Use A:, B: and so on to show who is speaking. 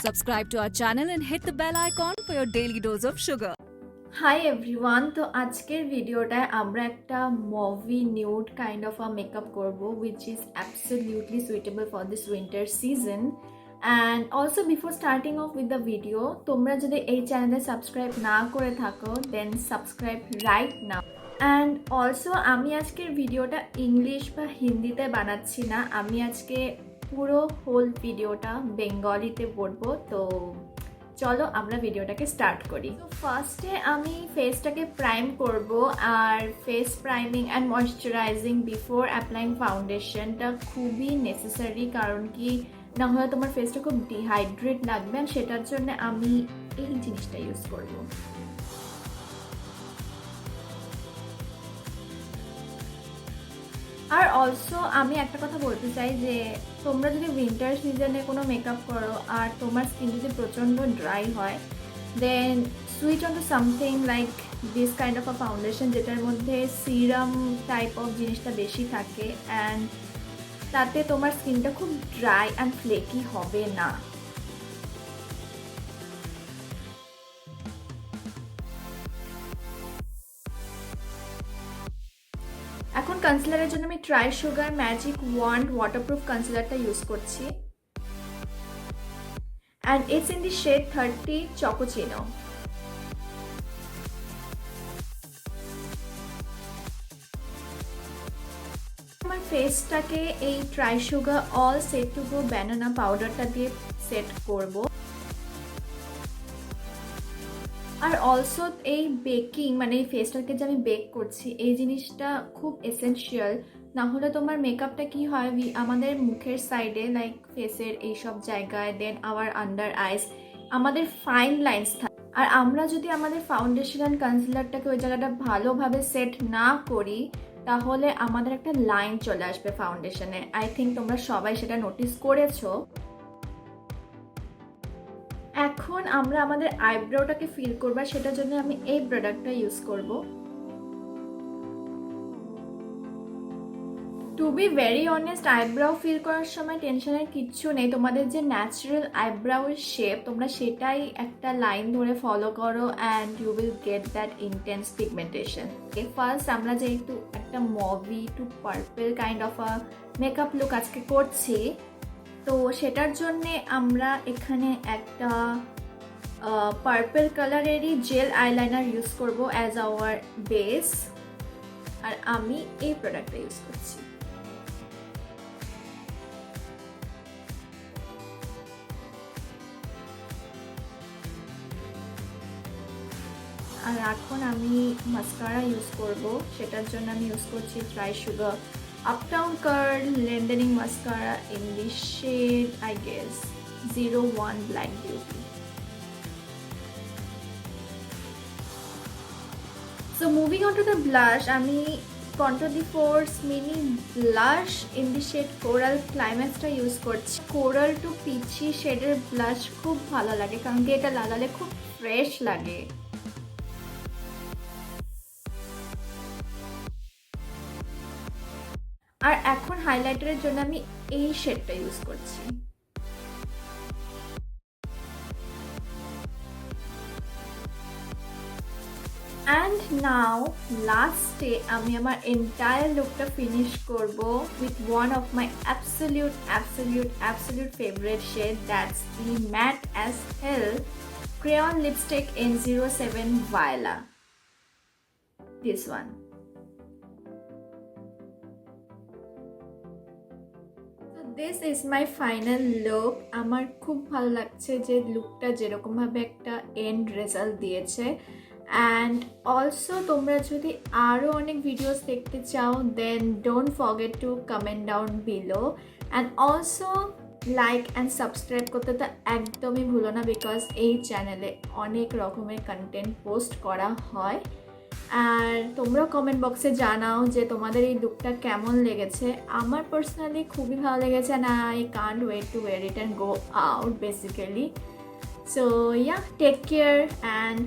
A: Subscribe to our channel and hit the bell icon for your daily dose of sugar.
B: Hi everyone, তো আজকের ভিডিওটায় আমরা একটা mauve nude kind of a makeup করব which is absolutely suitable for this winter season. And also before starting off with the video, তোমরা যদি এই চ্যানেলে সাবস্ক্রাইব না করে থাকো then subscribe right now. And also আমি আজকের ভিডিওটা ইংলিশ বা হিন্দিতে বানাচ্ছি না, আমি আজকে পুরো হোল ভিডিওটা বেঙ্গলিতে বলবো। তো চলো আমরা ভিডিওটাকে স্টার্ট করি। তো ফার্স্টে আমি ফেসটাকে প্রাইম করব, আর face priming and moisturising before applying ফাউন্ডেশনটা খুবই নেসেসারি, কারণ কি না হলে তোমার ফেসটা খুব ডিহাইড্রেট লাগবে, আর সেটার জন্য আমি এই জিনিসটা ইউজ করব। আর অলসো আমি একটা কথা বলতে চাই যে তোমরা যদি উইন্টার সিজনে কোনো মেকআপ করো আর তোমার স্কিন যদি প্রচণ্ড ড্রাই হয়, then switch on to something like this kind of a foundation, যেটার মধ্যে সিরাম টাইপ অফ জিনিসটা বেশি থাকে, অ্যান্ড তাতে তোমার স্কিনটা খুব ড্রাই অ্যান্ড ফ্লেকি হবে না। এখন কনসিলারের জন্য আমি try sugar magic wand waterproof কনসিলারটা ইউজ করছি, and it's in the shade 30 chocochino. আমার ফেসটাকে এই try sugar all set to go banana পাউডারটা দিয়ে সেট করব। আর অলসো এই বেকিং মানে এই ফেসটাকে যে আমি বেক করছি, এই জিনিসটা খুব এসেনশিয়াল, না হলে তোমার মেকআপটা কি হয় আমাদের মুখের সাইডে লাইক ফেসের এইসব জায়গায়, দেন আওয়ার আন্ডার আইস আমাদের ফাইন লাইন্স থাকে, আর আমরা যদি আমাদের ফাউন্ডেশন অ্যান্ড কনসিলারটাকে ওই জায়গাটা ভালোভাবে সেট না করি, তাহলে আমাদের একটা লাইন চলে আসবে ফাউন্ডেশনে। আই থিঙ্ক তোমরা সবাই সেটা নোটিস করেছো। এখন আমরা আমাদের আইব্রোটাকে ফিল করব, সেটার জন্য আমি এই প্রোডাক্টটা ইউজ করব। To be very honest, eyebrow fill করার সময় টেনশনের কিচ্ছু নেই, তোমাদের যে ন্যাচারাল আইব্রাউয়ের শেপ তোমরা সেটাই একটা লাইন ধরে ফলো করো and you will get that intense pigmentation. First আমরা যেহেতু একটা mauve to purple kind of a makeup look আজকে করছি, তো সেটার জন্যে আমরা এখানে একটা পার্পল কালারেরই জেল আইলাইনার ইউজ করব অ্যাজ আওয়ার বেস, আর আমি এই প্রোডাক্টটা ইউজ করছি। আর এখন আমি মাস্কারা ইউজ করব, সেটার জন্য আমি ইউজ করছি try sugar Uptown Curl Lengthening Mascara in the shade, I guess, 01 Black Beauty. So moving on to the blush, আমি Contour the Force Mini Blush in the shade Coral Climaxটা use করছি। Coral to Peachy শেডের blush খুব ভালো লাগে, কারণ কি এটা লাগালে খুব ফ্রেশ লাগে। আর এখন হাইলাইটারের জন্য আমি এই শেডটা ইউজ করছি। অ্যান্ড নাও লাস্টে আমি আমার এন্টায়ার লুকটা ফিনিশ করব with one of my absolute favourite shade, that's the matte as hell crayon lipstick in 07 Viola. This one. This is my final look. আমার খুব ভালো লাগছে যে লুকটা যেরকমভাবে একটা এন্ড রেজাল্ট দিয়েছে। অ্যান্ড অলসো তোমরা যদি আরও অনেক ভিডিওস দেখতে চাও, then don't forget to comment down below, and also like and subscribe করতে তো একদমই ভুলো না, বিকজ এই চ্যানেলে অনেক রকমের কন্টেন্ট পোস্ট করা হয়। আর তোমরাও কমেন্ট বক্সে জানাও যে তোমাদের এই লুকটা কেমন লেগেছে। আমার পার্সোনালি খুবই ভালো লেগেছে, and I can't wait to wear it and go out basically. So yeah, take care and